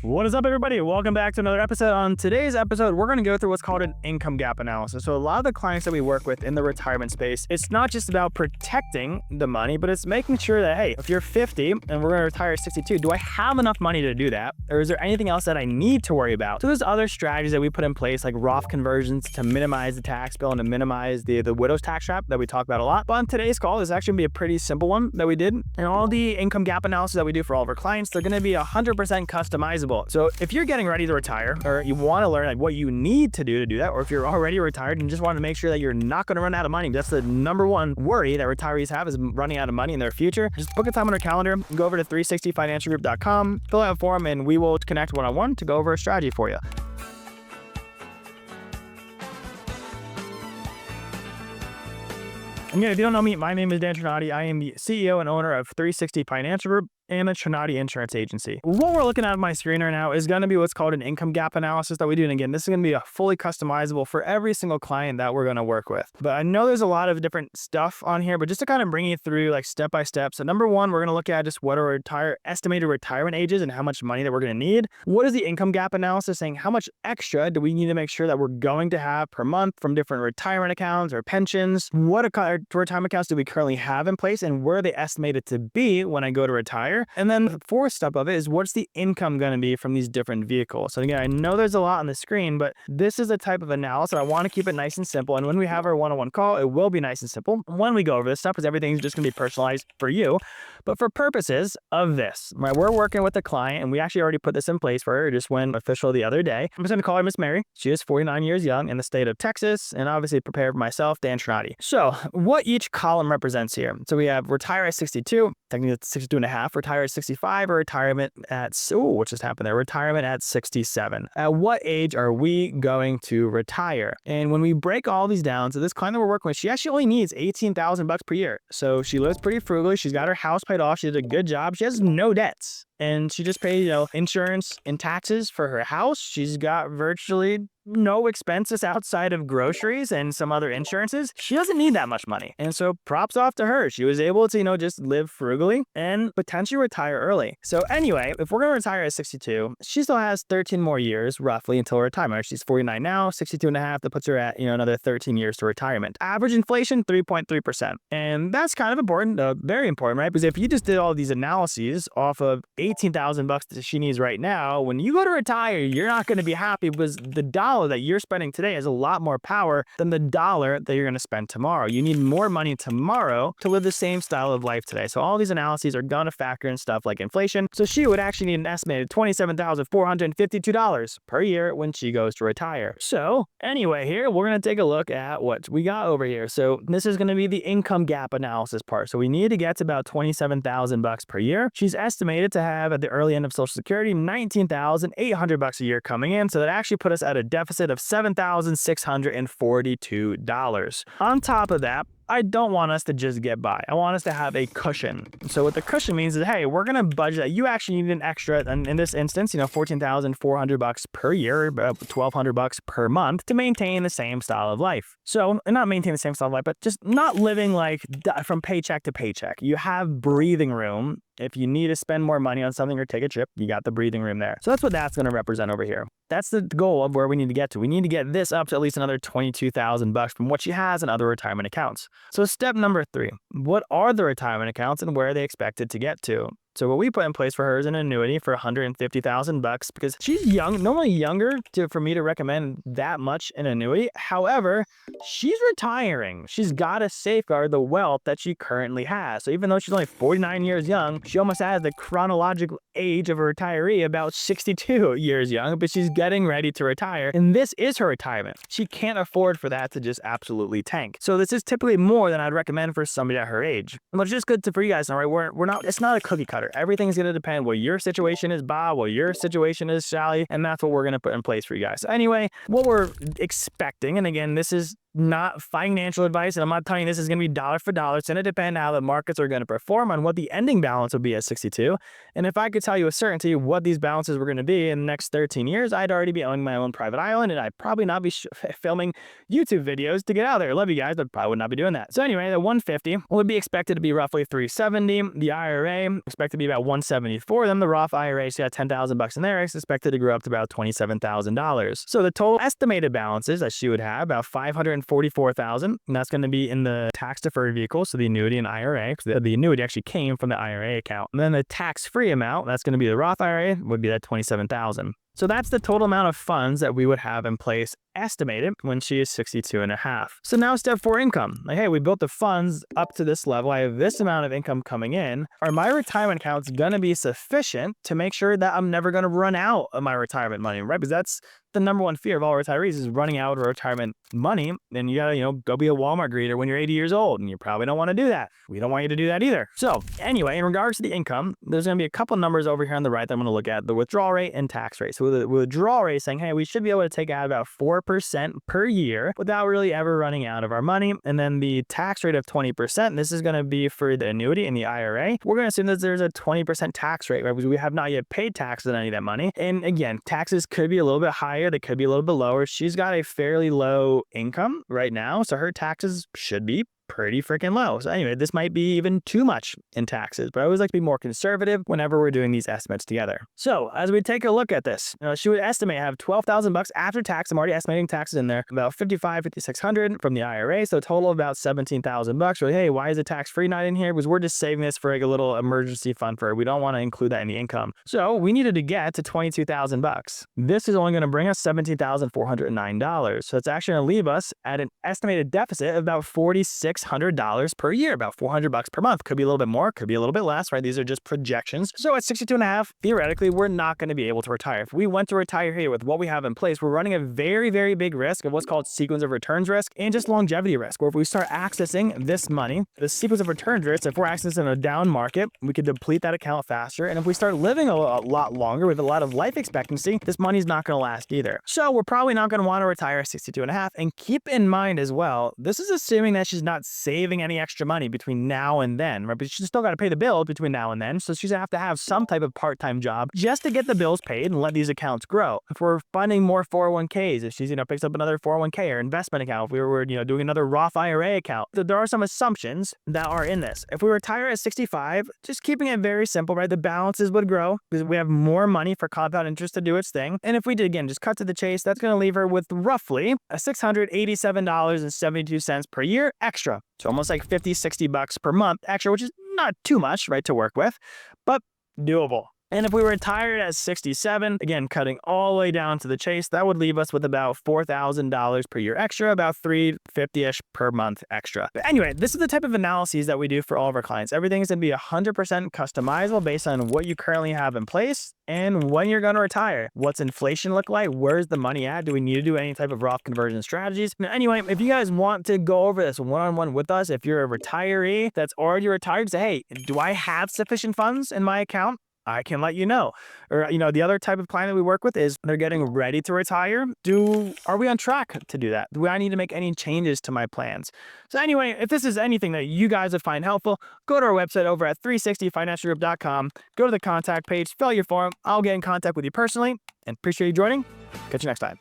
What is up, everybody? Welcome back to another episode. On today's episode, we're going to go through what's called an income gap analysis. So a lot of the clients that we work with in the retirement space, it's not just about protecting the money, but it's making sure that, hey, if you're 50 and we're going to retire at 62, do I have enough money to do that? Or is there anything else that I need to worry about? So there's other strategies that we put in place, like Roth conversions to minimize the tax bill and to minimize the widow's tax trap that we talk about a lot. But on today's call, this is actually going to be a pretty simple one that we did. And all the income gap analysis that we do for all of our clients, they're going to be 100% customizable. So if you're getting ready to retire, or you want to learn like what you need to do that, or if you're already retired and just want to make sure that you're not going to run out of money, that's the number one worry that retirees have, is running out of money in their future. Just book a time on our calendar, go over to 360financialgroup.com, fill out a form, and we will connect one-on-one to go over a strategy for you. Again, if you don't know me, my name is Dan Trinati. I am the CEO and owner of 360 Financial Group and a Trinati Insurance Agency. What we're looking at on my screen right now is going to be what's called an income gap analysis that we do. And again, this is going to be a fully customizable for every single client that we're going to work with. But I know there's a lot of different stuff on here, but just to kind of bring you through like step by step. So number one, we're going to look at just what our estimated retirement ages and how much money that we're going to need. What is the income gap analysis saying? How much extra do we need to make sure that we're going to have per month from different retirement accounts or pensions? What retirement accounts do we currently have in place, and where are they estimated to be when I go to retire? And then the fourth step of it is, what's the income going to be from these different vehicles? So again, I know there's a lot on the screen, but this is the type of analysis. I want to keep it nice and simple. And when we have our one-on-one call, it will be nice and simple when we go over this stuff, because everything's just going to be personalized for you. But for purposes of this, right, we're working with a client, and we actually already put this in place for her. It just went official the other day. I'm just going to call her Miss Mary. She is 49 years young in the state of Texas, and obviously prepare for myself, Dan Trinati. So what each column represents here. So we have retire at 62, technically it's 62 and a half, retire at 65, or retirement at, what just happened there? Retirement at 67. At what age are we going to retire? And when we break all these down, so this client that we're working with, she actually only needs $18,000 per year. So she lives pretty frugally. She's got her house paid off. She did a good job. She has no debts. And she just paid, insurance and taxes for her house. She's got virtually no expenses outside of groceries and some other insurances. She doesn't need that much money. And so props off to her. She was able to, just live frugally and potentially retire early. So anyway, if we're going to retire at 62, she still has 13 more years roughly until retirement. She's 49 now, 62 and a half. That puts her at, another 13 years to retirement. Average inflation, 3.3%. And that's kind of important, very important, right? Because if you just did all these analyses off of $18,000 that she needs right now, when you go to retire, you're not going to be happy, because the dollar that you're spending today has a lot more power than the dollar that you're going to spend tomorrow. You need more money tomorrow to live the same style of life today. So all these analyses are going to factor in stuff like inflation. So she would actually need an estimated $27,452 per year when she goes to retire. So anyway, here we're going to take a look at what we got over here. So this is going to be the income gap analysis part. So we need to get to about $27,000 per year. She's estimated to have at the early end of Social Security $19,800 a year coming in. So that actually put us at a deficit of $7,642. On top of that, I don't want us to just get by. I want us to have a cushion. So what the cushion means is, hey, we're going to budget that. You actually need an extra, and in this instance, $14,400 per year, $1,200 per month to maintain the same style of life. So, and not maintain the same style of life, but just not living like from paycheck to paycheck. You have breathing room. If you need to spend more money on something or take a trip, you got the breathing room there. So that's what that's going to represent over here. That's the goal of where we need to get to. We need to get this up to at least another $22,000 from what she has in other retirement accounts. So step number 3, what are the retirement accounts and where are they expected to get to? So what we put in place for her is an annuity for $150,000, because she's young, normally younger for me to recommend that much an annuity. However, she's retiring. She's got to safeguard the wealth that she currently has. So even though she's only 49 years young, she almost has the chronological age of a retiree about 62 years young, but she's getting ready to retire. And this is her retirement. She can't afford for that to just absolutely tank. So this is typically more than I'd recommend for somebody at her age. But it's just good for you guys to know, right? We're not, it's not a cookie cutter. Everything's going to depend what your situation is, Bob, what your situation is, Sally, and that's what we're going to put in place for you guys. So anyway, what we're expecting, and again, this is not financial advice, and I'm not telling you this is going to be dollar for dollar. It's going to depend how the markets are going to perform on what the ending balance will be at 62. And if I could tell you with certainty what these balances were going to be in the next 13 years, I'd already be owning my own private island, and I'd probably not be filming YouTube videos to get out there. Love you guys, but probably would not be doing that. So anyway, the 150 would be expected to be roughly 370. The IRA expected to be about 174. Then the Roth IRA, she got 10,000 bucks in there. It's expected to grow up to about $27,000. So the total estimated balances that she would have about 544,000, and that's going to be in the tax deferred vehicle, so the annuity and IRA, because the annuity actually came from the IRA account. And then the tax-free amount, that's going to be the Roth IRA, would be that 27,000. So that's the total amount of funds that we would have in place estimated when she is 62 and a half. So now step 4, income. Like, hey, we built the funds up to this level. I have this amount of income coming in. Are my retirement accounts going to be sufficient to make sure that I'm never going to run out of my retirement money, right? Because that's the number one fear of all retirees, is running out of retirement money. And you gotta, go be a Walmart greeter when you're 80 years old, and you probably don't want to do that. We don't want you to do that either. So anyway, in regards to the income, there's going to be a couple numbers over here on the right that I'm going to look at: the withdrawal rate and tax rate. So the withdrawal rate is saying, hey, we should be able to take out about 4% per year without really ever running out of our money. And then the tax rate of 20%, this is going to be for the annuity and the IRA. We're going to assume that there's a 20% tax rate, right? Because we have not yet paid taxes on any of that money. And again, taxes could be a little bit higher. They could be a little bit lower. She's got a fairly low income right now, so her taxes should be pretty freaking low. So anyway, this might be even too much in taxes, but I always like to be more conservative whenever we're doing these estimates together. So as we take a look at this, she would estimate have 12,000 bucks after tax. I'm already estimating taxes in there, about 5,600 from the IRA. So a total of about 17,000 bucks. Really, hey, why is the tax-free not in here? Because we're just saving this for like a little emergency fund for her. We don't want to include that in the income. So we needed to get to 22,000 bucks. This is only going to bring us $17,409. So it's actually going to leave us at an estimated deficit of about $4,600 per year, about 400 bucks per month. Could be a little bit more, could be a little bit less, right? These are just projections. So at 62 and a half, theoretically, we're not going to be able to retire. If we went to retire here with what we have in place, we're running a very, very big risk of what's called sequence of returns risk and just longevity risk, where if we start accessing this money, the sequence of returns risk, if we're accessing a down market, we could deplete that account faster. And if we start living a lot longer with a lot of life expectancy, this money's not going to last either. So we're probably not going to want to retire at 62 and a half. And keep in mind as well, this is assuming that she's not saving any extra money between now and then, right? But she's still got to pay the bills between now and then. So she's going to have some type of part-time job just to get the bills paid and let these accounts grow. If we're funding more 401ks, if she's, picks up another 401k or investment account, if we were, doing another Roth IRA account, there are some assumptions that are in this. If we retire at 65, just keeping it very simple, right? The balances would grow because we have more money for compound interest to do its thing. And if we did, again, just cut to the chase, that's going to leave her with roughly $687.72 per year extra. So almost like 50, 60 bucks per month extra, which is not too much, right, to work with, but doable. And if we were retired at 67, again, cutting all the way down to the chase, that would leave us with about $4,000 per year extra, about $350-ish per month extra. But anyway, this is the type of analyses that we do for all of our clients. Everything is going to be 100% customizable based on what you currently have in place and when you're going to retire. What's inflation look like? Where's the money at? Do we need to do any type of Roth conversion strategies? Now, anyway, if you guys want to go over this one-on-one with us, if you're a retiree that's already retired, say, hey, do I have sufficient funds in my account? I can let you know. Or, the other type of client that we work with is they're getting ready to retire. Are we on track to do that? Do I need to make any changes to my plans? So anyway, if this is anything that you guys would find helpful, go to our website over at 360financialgroup.com, go to the contact page, fill out your form. I'll get in contact with you personally, and appreciate you joining. Catch you next time.